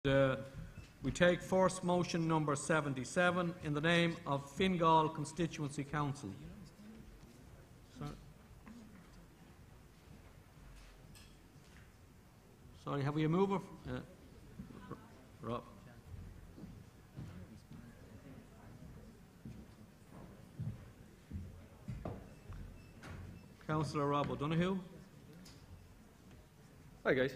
We take first motion number 77 in the name of Fingal Constituency Council. Sorry, have we a mover? Rob. Councillor Rob O'Donoghue. Hi guys.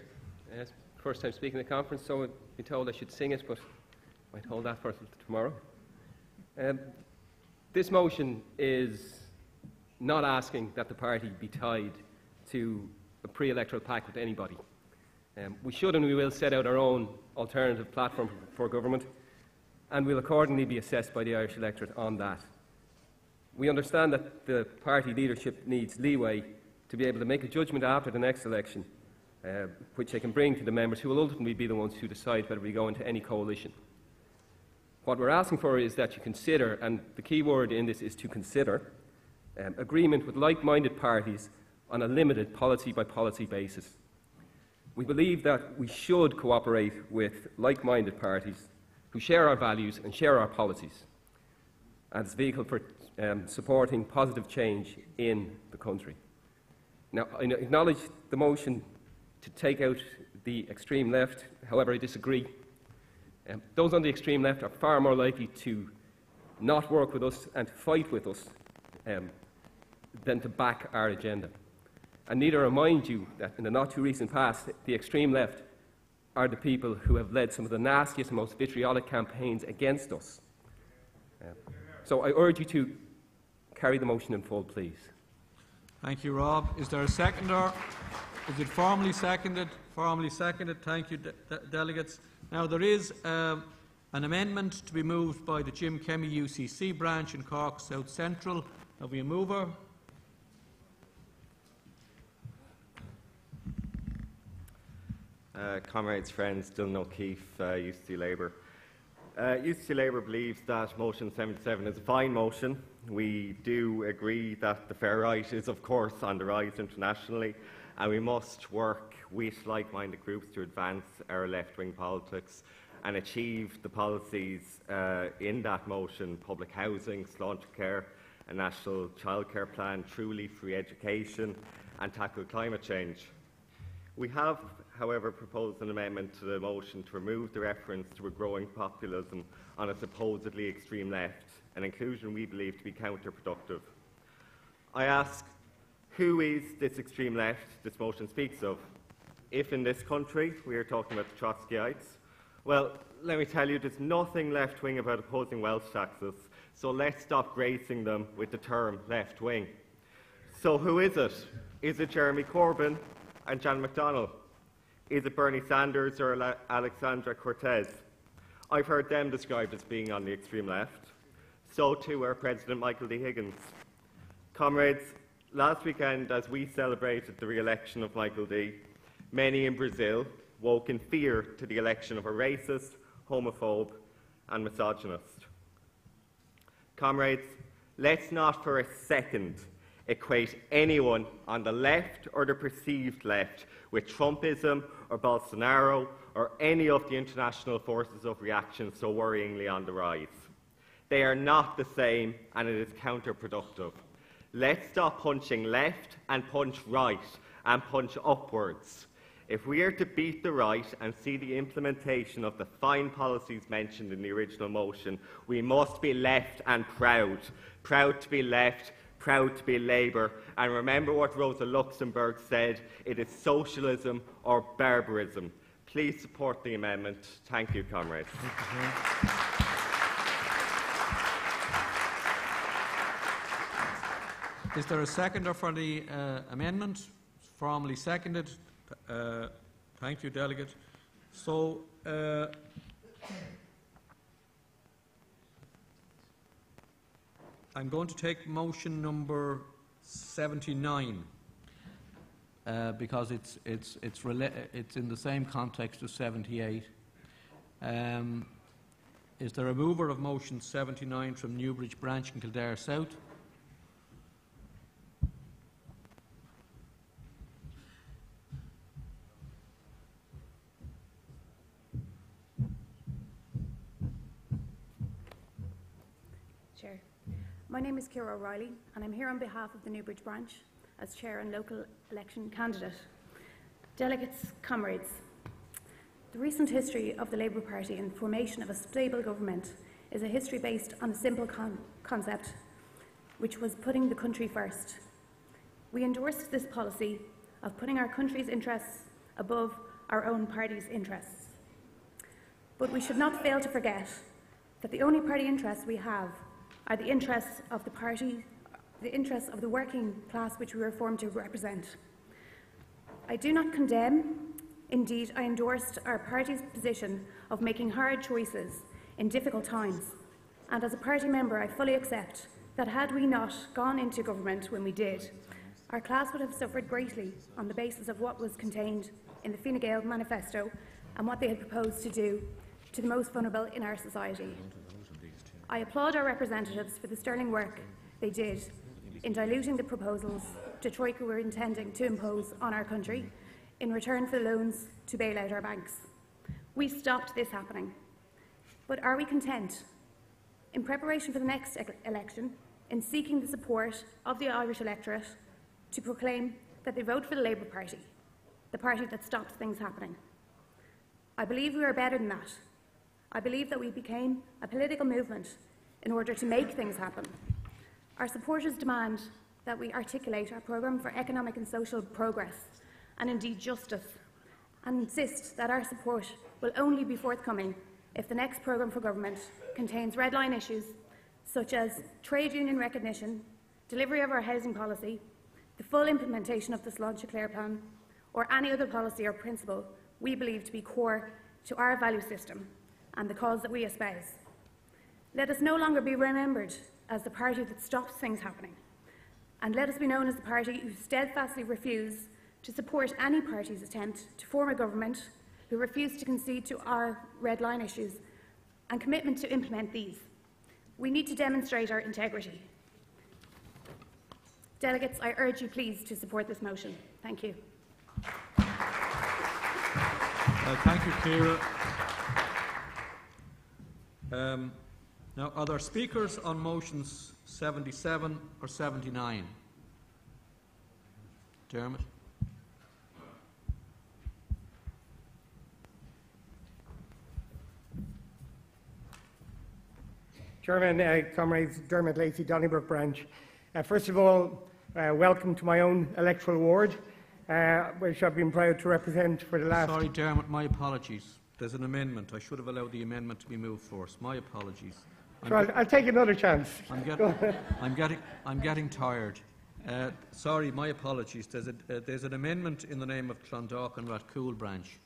First time speaking at the conference, so I've been told I should sing it, but I might hold that for tomorrow. This motion is not asking that the party be tied to a pre-electoral pact with anybody. We should and we will set out our own alternative platform for government, and we'll accordingly be assessed by the Irish electorate on that. We understand that the party leadership needs leeway to be able to make a judgment after the next election, which they can bring to the members who will ultimately be the ones who decide whether we go into any coalition. What we're asking for is that you consider, and the key word in this is to consider, agreement with like-minded parties on a limited policy-by-policy basis. We believe that we should cooperate with like-minded parties who share our values and share our policies as a vehicle for supporting positive change in the country. Now, I acknowledge the motion to take out the extreme left. However, I disagree. Those on the extreme left are far more likely to not work with us and to fight with us than to back our agenda. And need I remind you that in the not too recent past, the extreme left are the people who have led some of the nastiest and most vitriolic campaigns against us. So I urge you to carry the motion in full, please. Thank you, Rob. Is there a seconder? Is it formally seconded? Formally seconded. Thank you, delegates. Now, there is an amendment to be moved by the Jim Kemmy UCC branch in Cork South Central. Have we a mover? Comrades, friends, Dylan O'Keefe, UCC Labour. UCC Labour believes that motion 77 is a fine motion. We do agree that the fair right is, of course, on the rise internationally, and we must work with like-minded groups to advance our left-wing politics and achieve the policies in that motion: public housing, slaughter care, a national childcare plan, truly free education, and tackle climate change. We have, however, proposed an amendment to the motion to remove the reference to a growing populism on a supposedly extreme left, an inclusion we believe to be counterproductive. I ask, who is this extreme left this motion speaks of? If in this country we are talking about the Trotskyites, well, let me tell you, there's nothing left-wing about opposing wealth taxes, so let's stop gracing them with the term left-wing. So who is it? Is it Jeremy Corbyn and Jan McDonnell? Is it Bernie Sanders or Alexandra Cortez? I've heard them described as being on the extreme left. So too are President Michael D. Higgins. Comrades, last weekend, as we celebrated the re-election of Michael D., many in Brazil woke in fear to the election of a racist, homophobe and misogynist. Comrades, let's not for a second equate anyone on the left or the perceived left with Trumpism or Bolsonaro or any of the international forces of reaction so worryingly on the rise. They are not the same, and it is counterproductive. Let's stop punching left and punch right and punch upwards. If we are to beat the right and see the implementation of the fine policies mentioned in the original motion, we must be left and proud. Proud to be left, proud to be Labour, and remember what Rosa Luxemburg said: it is socialism or barbarism. Please support the amendment. Thank you, comrades. Is there a seconder for the amendment? Formally seconded. Thank you, delegate. So, I'm going to take motion number 79 because it's in the same context as 78. Is there a mover of motion 79 from Newbridge Branch in Kildare South? Chair. My name is Ciara O'Reilly, and I'm here on behalf of the Newbridge branch as Chair and local election candidate. Delegates, comrades, the recent history of the Labour Party and the formation of a stable government is a history based on a simple concept, which was putting the country first. We endorsed this policy of putting our country's interests above our own party's interests. But we should not fail to forget that the only party interests we have are the interests of the party, the interests of the working class which we were formed to represent. I do not condemn, indeed I endorsed our party's position of making hard choices in difficult times, and as a party member I fully accept that had we not gone into government when we did, our class would have suffered greatly on the basis of what was contained in the Fine Gael manifesto and what they had proposed to do to the most vulnerable in our society. I applaud our representatives for the sterling work they did in diluting the proposals the Troika were intending to impose on our country in return for loans to bail out our banks. We stopped this happening. But are we content? In preparation for the next election, in seeking the support of the Irish electorate to proclaim that they vote for the Labour Party, the party that stops things happening? I believe we are better than that. I believe that we became a political movement in order to make things happen. Our supporters demand that we articulate our programme for economic and social progress, and indeed justice, and insist that our support will only be forthcoming if the next programme for government contains red line issues such as trade union recognition, delivery of our housing policy, the full implementation of the Sláinte Clare plan, or any other policy or principle we believe to be core to our value system and the cause that we espouse. Let us no longer be remembered as the party that stops things happening, and let us be known as the party who steadfastly refuse to support any party's attempt to form a government, who refuse to concede to our red line issues and commitment to implement these. We need to demonstrate our integrity. Delegates, I urge you please to support this motion. Thank you. Thank you, Ciara. Now, are there speakers on motions 77 or 79? Dermot. Chairman, comrades, Dermot Lacey, Donnybrook branch. First of all, welcome to my own electoral ward, which I've been proud to represent for the last... Sorry, Dermot, my apologies. There's an amendment. I should have allowed the amendment to be moved first. My apologies. So I'll take another chance. I'm getting tired. Sorry, my apologies. There's an amendment in the name of Clondalk and Rathcoole branch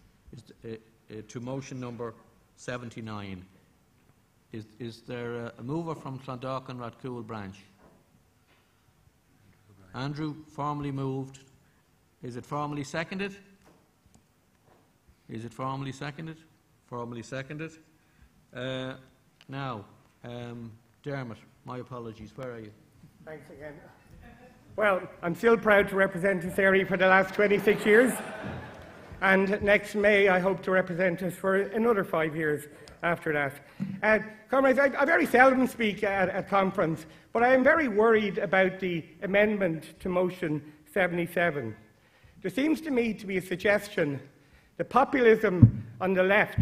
to motion number 79. Is there a mover from Clondalk and Rathcoole branch? Andrew, formally moved. Is it formally seconded? Is it formally seconded? Formally seconded. Now, Dermot, my apologies. Where are you? Thanks again. Well, I'm still proud to represent this area for the last 26 years. And next May, I hope to represent us for another 5 years after that. Comrades, I very seldom speak at a conference, but I am very worried about the amendment to motion 77. There seems to me to be a suggestion that populism on the left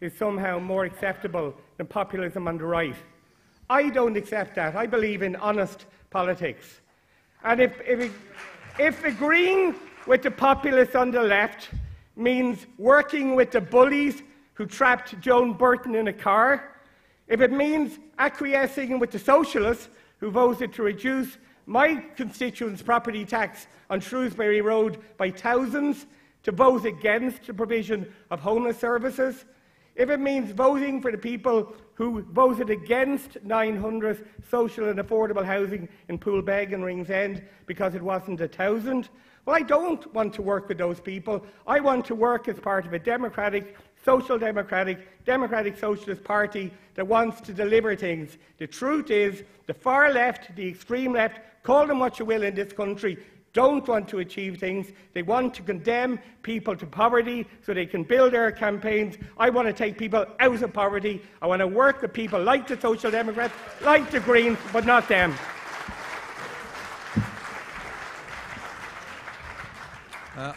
is somehow more acceptable than populism on the right. I don't accept that. I believe in honest politics. And if agreeing with the populists on the left means working with the bullies who trapped Joan Burton in a car, if it means acquiescing with the socialists who voted to reduce my constituents' property tax on Shrewsbury Road by thousands, to vote against the provision of homeless services, if it means voting for the people who voted against 900 social and affordable housing in Poolbeg and Ringsend because it wasn't 1,000, well, I don't want to work with those people. I want to work as part of a democratic, social democratic socialist party that wants to deliver things. The truth is, the far left, the extreme left, call them what you will in this country, don't want to achieve things. They want to condemn people to poverty so they can build their campaigns. I want to take people out of poverty. I want to work with people like the Social Democrats, like the Greens, but not them.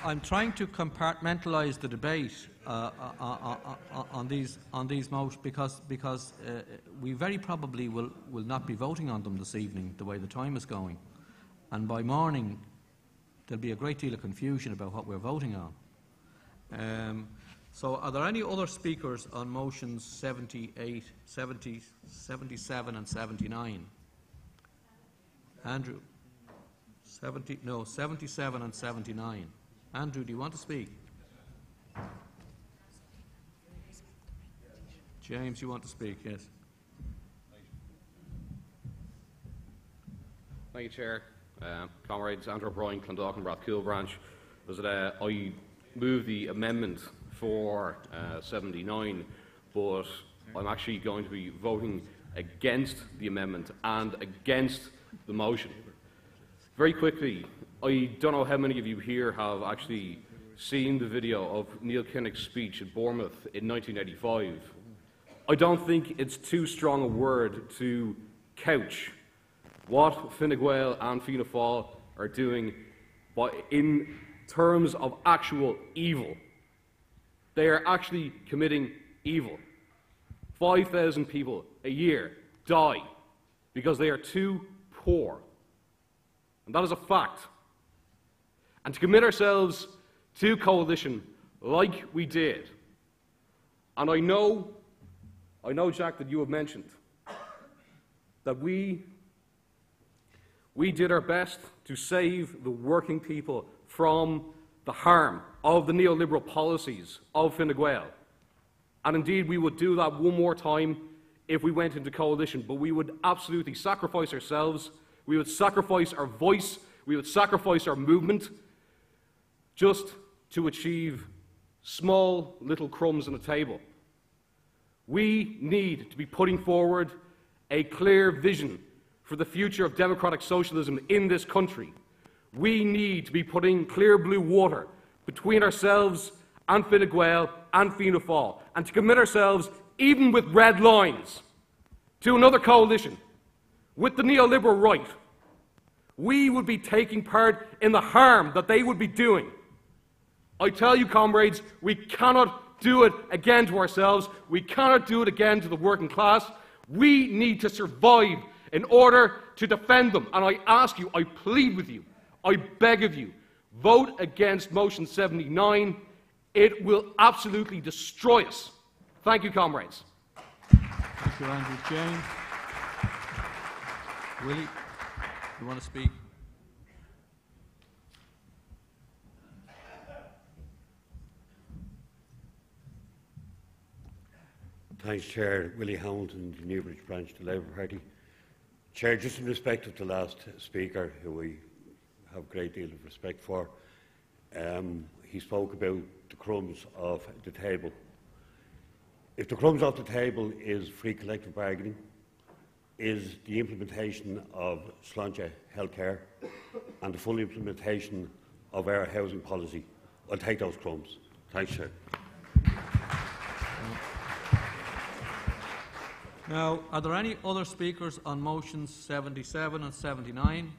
I'm trying to compartmentalise the debate on these motions because we very probably will not be voting on them this evening the way the time is going, and by morning there'll be a great deal of confusion about what we're voting on. So are there any other speakers on motions 78, 70, 77 and 79? Andrew? 77 and 79. Andrew, do you want to speak? James, you want to speak? Yes. Thank you, Chair. Comrades, Andrew O'Brien, Clondalkin, Rathcoole branch. I move the amendment for 79, but I'm actually going to be voting against the amendment and against the motion. Very quickly, I don't know how many of you here have actually seen the video of Neil Kinnock's speech at Bournemouth in 1985. I don't think it's too strong a word to couch what Fine Gael and Fianna Fáil are doing in terms of actual evil. They are actually committing evil. 5,000 people a year die because they are too poor. And that is a fact. And to commit ourselves to coalition like we did, and I know, Jack, that you have mentioned that we did our best to save the working people from the harm of the neoliberal policies of Fine Gael. And indeed, we would do that one more time if we went into coalition, but we would absolutely sacrifice ourselves, we would sacrifice our voice, we would sacrifice our movement just to achieve small little crumbs on the table. We need to be putting forward a clear vision for the future of democratic socialism in this country. We need to be putting clear blue water between ourselves and Fine Gael and Fianna Fáil, and to commit ourselves, even with red lines, to another coalition with the neoliberal right. We would be taking part in the harm that they would be doing. I tell you, comrades, we cannot do it again to ourselves. We cannot do it again to the working class. We need to survive in order to defend them. And I ask you, I plead with you, I beg of you, vote against motion 79. It will absolutely destroy us. Thank you, comrades. Thank you, Andrew. James? Willie, you want to speak? Thanks, Chair. Willie Hamilton, the Newbridge branch, the Labour Party. Chair, just in respect of the last speaker, who we have a great deal of respect for, he spoke about the crumbs off the table. If the crumbs off the table is free collective bargaining, is the implementation of Sláinte healthcare and the full implementation of our housing policy, I'll take those crumbs. Thanks, Chair. Now, are there any other speakers on motions 77 and 79?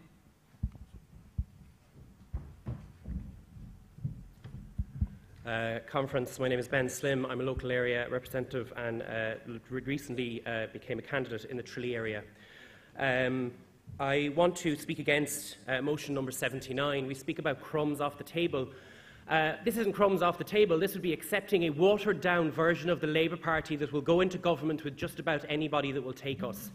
Conference. My name is Ben Slim. I'm a local area representative and recently became a candidate in the Tralee area. I want to speak against motion number 79. We speak about crumbs off the table. This isn't crumbs off the table. This would be accepting a watered-down version of the Labour Party that will go into government with just about anybody that will take us.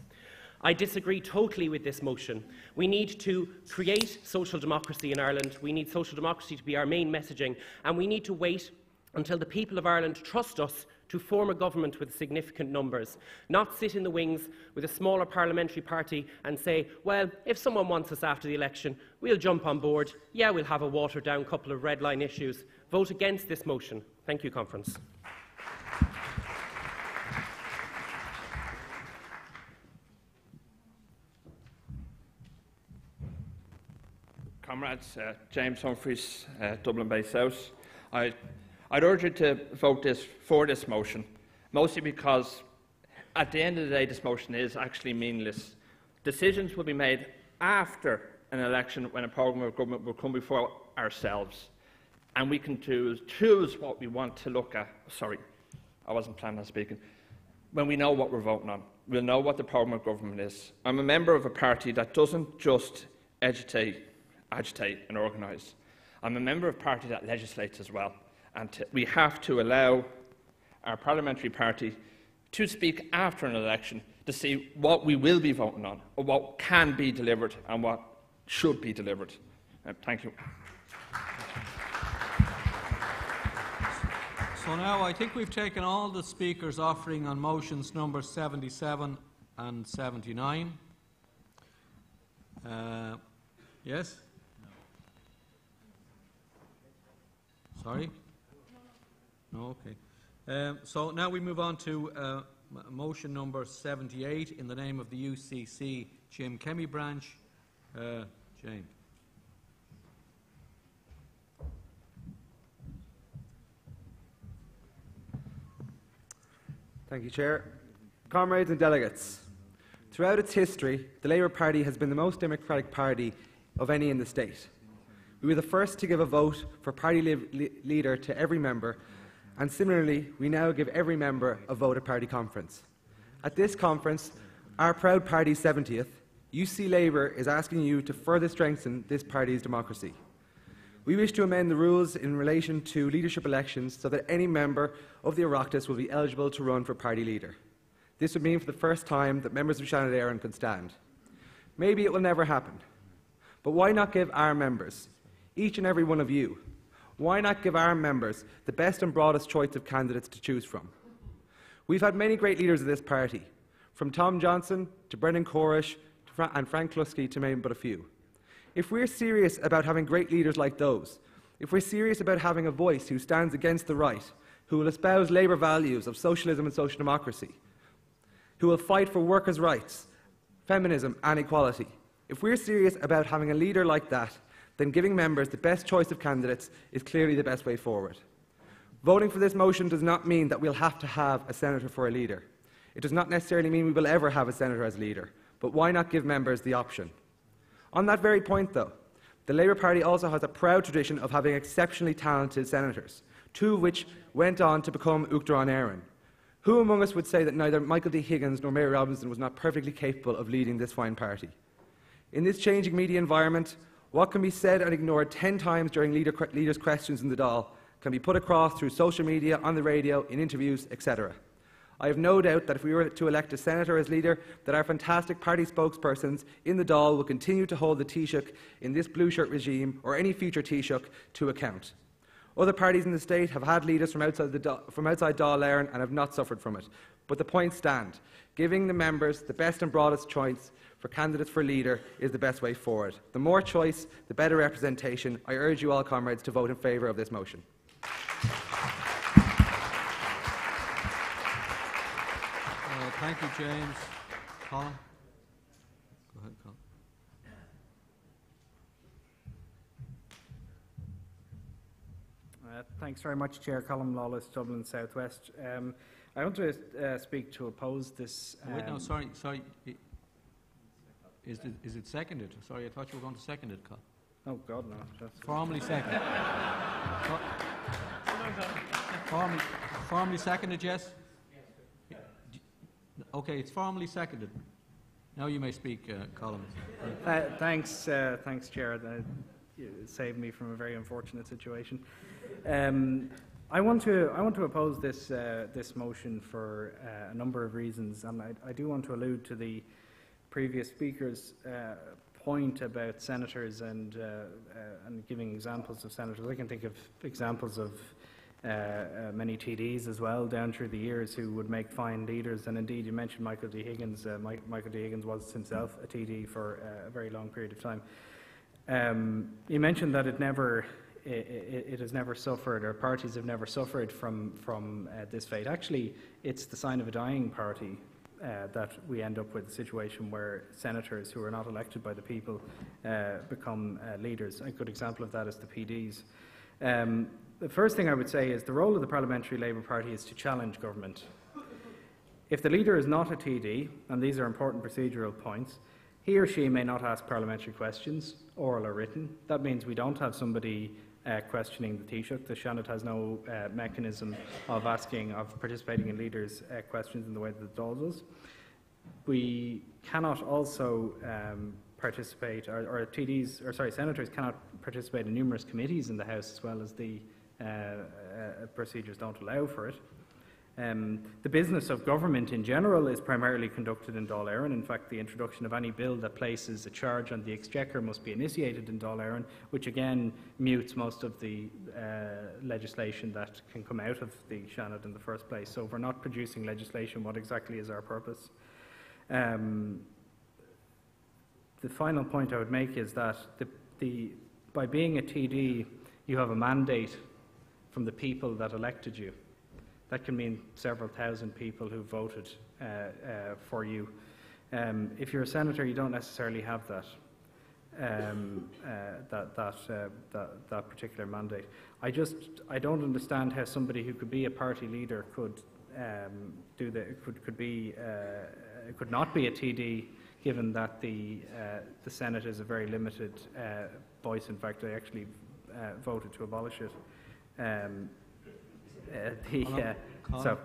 I disagree totally with this motion. We need to create social democracy in Ireland. We need social democracy to be our main messaging, and we need to wait until the people of Ireland trust us to form a government with significant numbers, not sit in the wings with a smaller parliamentary party and say, well, if someone wants us after the election, we'll jump on board. Yeah, we'll have a watered-down couple of red line issues. Vote against this motion. Thank you, Conference. comrades. James Humphreys, Dublin Bay South. I'd urge you to vote for this motion, mostly because at the end of the day this motion is actually meaningless. Decisions will be made after an election when a programme of government will come before ourselves, and we can choose what we want to look at. Sorry, I wasn't planning on speaking. When we know what we're voting on, we'll know what the programme of government is. I'm a member of a party that doesn't just agitate and organise. I'm a member of a party that legislates as well, and we have to allow our parliamentary party to speak after an election to see what we will be voting on, or what can be delivered and what should be delivered. Thank you. So now I think we've taken all the speakers offering on motions number 77 and 79. Yes? Sorry? No, okay. So now we move on to motion number 78 in the name of the UCC Jim Kemmy branch. James. Thank you, Chair. Comrades and delegates, throughout its history, the Labour Party has been the most democratic party of any in the state. We were the first to give a vote for party leader to every member, and similarly, we now give every member a vote at party conference. At this conference, our proud party's 70th, UC Labour is asking you to further strengthen this party's democracy. We wish to amend the rules in relation to leadership elections so that any member of the Oireachtas will be eligible to run for party leader. This would mean for the first time that members of Shannon Éireann can stand. Maybe it will never happen, but why not give our members, each and every one of you, why not give our members the best and broadest choice of candidates to choose from? We've had many great leaders of this party, from Tom Johnson to Brendan Corish and Frank Kluski to name but a few. If we're serious about having great leaders like those, if we're serious about having a voice who stands against the right, who will espouse Labour values of socialism and social democracy, who will fight for workers' rights, feminism and equality, if we're serious about having a leader like that, then giving members the best choice of candidates is clearly the best way forward. Voting for this motion does not mean that we'll have to have a senator for a leader. It does not necessarily mean we will ever have a senator as leader, but why not give members the option? On that very point, though, the Labour Party also has a proud tradition of having exceptionally talented senators, two of which went on to become Uachtaráin Éireann. Who among us would say that neither Michael D. Higgins nor Mary Robinson was not perfectly capable of leading this fine party? In this changing media environment, what can be said and ignored 10 times during leaders' questions in the Dáil can be put across through social media, on the radio, in interviews, etc. I have no doubt that if we were to elect a senator as leader, that our fantastic party spokespersons in the Dáil will continue to hold the Taoiseach in this blue shirt regime or any future Taoiseach to account. Other parties in the state have had leaders from outside Dáil Éireann and have not suffered from it. But the points stand. Giving the members the best and broadest choice for candidates for leader is the best way forward. The more choice, the better representation. I urge you all, comrades, to vote in favour of this motion. Thank you, James. Colin? Go ahead, Colin. Thanks very much, Chair. Colin Lawless, Dublin South West. I want to speak to oppose this. Wait, no, sorry. Is it seconded? Sorry, I thought you were going to second it, Colin. Oh, God, no. That's formally seconded. Formally seconded, yes? Okay, it's formally seconded. Now you may speak, Colin. Thanks, Chair. You saved me from a very unfortunate situation. I want to oppose this motion for a number of reasons, and I do want to allude to the previous speaker's point about senators and giving examples of senators. I can think of examples of many TDs as well down through the years who would make fine leaders, and indeed you mentioned Michael D. Higgins. Michael D. Higgins was himself a TD for a very long period of time. You mentioned that it has never suffered, or parties have never suffered from this fate. Actually, it's the sign of a dying party. that we end up with a situation where senators who are not elected by the people become leaders. A good example of that is the PDs. The first thing I would say is the role of the Parliamentary Labour Party is to challenge government. If the leader is not a TD, and these are important procedural points, he or she may not ask parliamentary questions, oral or written. That means we don't have somebody questioning the Taoiseach. The Seanad has no mechanism of participating in leaders' questions in the way that the Dáil does. We cannot also participate, or TDs, or sorry, senators cannot participate in numerous committees in the House, as well as the procedures don't allow for it. The business of government in general is primarily conducted in Dáil Éireann. In fact, the introduction of any bill that places a charge on the Exchequer must be initiated in Dáil Éireann, which again mutes most of the legislation that can come out of the Seanad in the first place. So if we're not producing legislation, what exactly is our purpose? The final point I would make is that by being a TD, you have a mandate from the people that elected you. That can mean several thousand people who voted for you. If you're a senator, you don't necessarily have that that particular mandate. I don't understand how somebody who could be a party leader could not be a TD, given that the Senate is a very limited voice. In fact, I actually voted to abolish it. So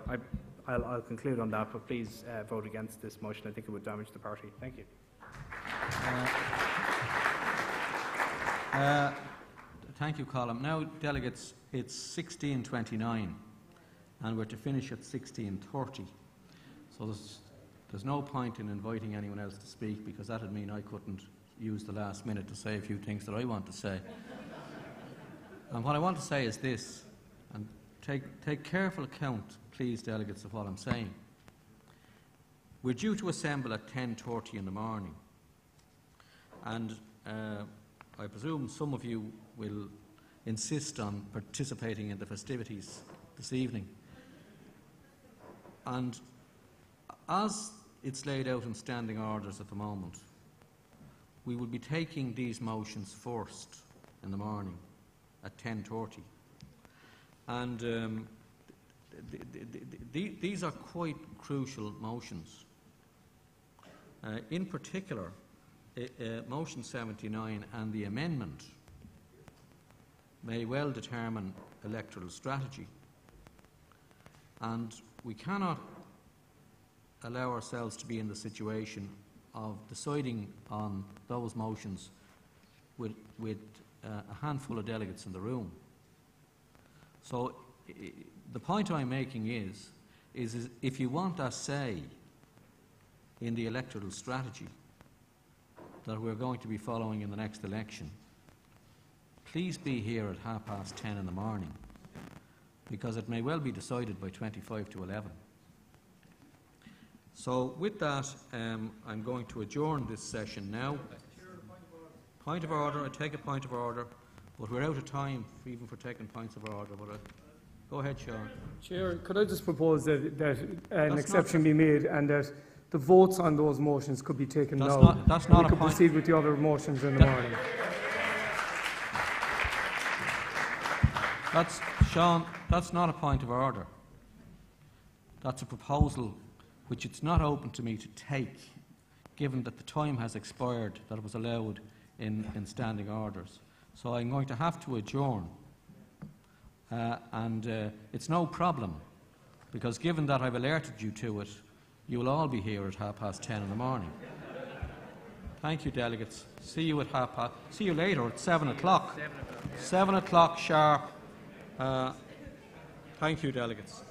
I'll conclude on that, but please vote against this motion. I think it would damage the party. Thank you. Thank you, Colm. Now, delegates, it's 16:29, and we're to finish at 16:30. So there's no point in inviting anyone else to speak, because that would mean I couldn't use the last minute to say a few things that I want to say. And what I want to say is this, and take careful account, please, delegates, of what I'm saying. We're due to assemble at 10:30 in the morning, and I presume some of you will insist on participating in the festivities this evening. And as it's laid out in standing orders at the moment, we will be taking these motions first in the morning at 10:30. And these are quite crucial motions. In particular, motion 79 and the amendment may well determine electoral strategy. And we cannot allow ourselves to be in the situation of deciding on those motions with a handful of delegates in the room. So the point I'm making is if you want a say in the electoral strategy that we're going to be following in the next election, please be here at 10:30 in the morning, because it may well be decided by 25 to 11. So with that, I'm going to adjourn this session now. Point of order. I take a point of order, but we're out of time even for taking points of order. But go ahead, Sean. Chair, could I just propose that an exception be made, and that the votes on those motions could be taken now? That's not we could proceed with the other motions in the morning. Sean, that's not a point of order. That's a proposal which it's not open to me to take, given that the time has expired that was allowed in standing orders. So I'm going to have to adjourn. And it's no problem, because given that I've alerted you to it, you will all be here at 10:30 in the morning. Thank you, delegates. See you at see you later at 7 o'clock. 7 o'clock sharp. Thank you, delegates.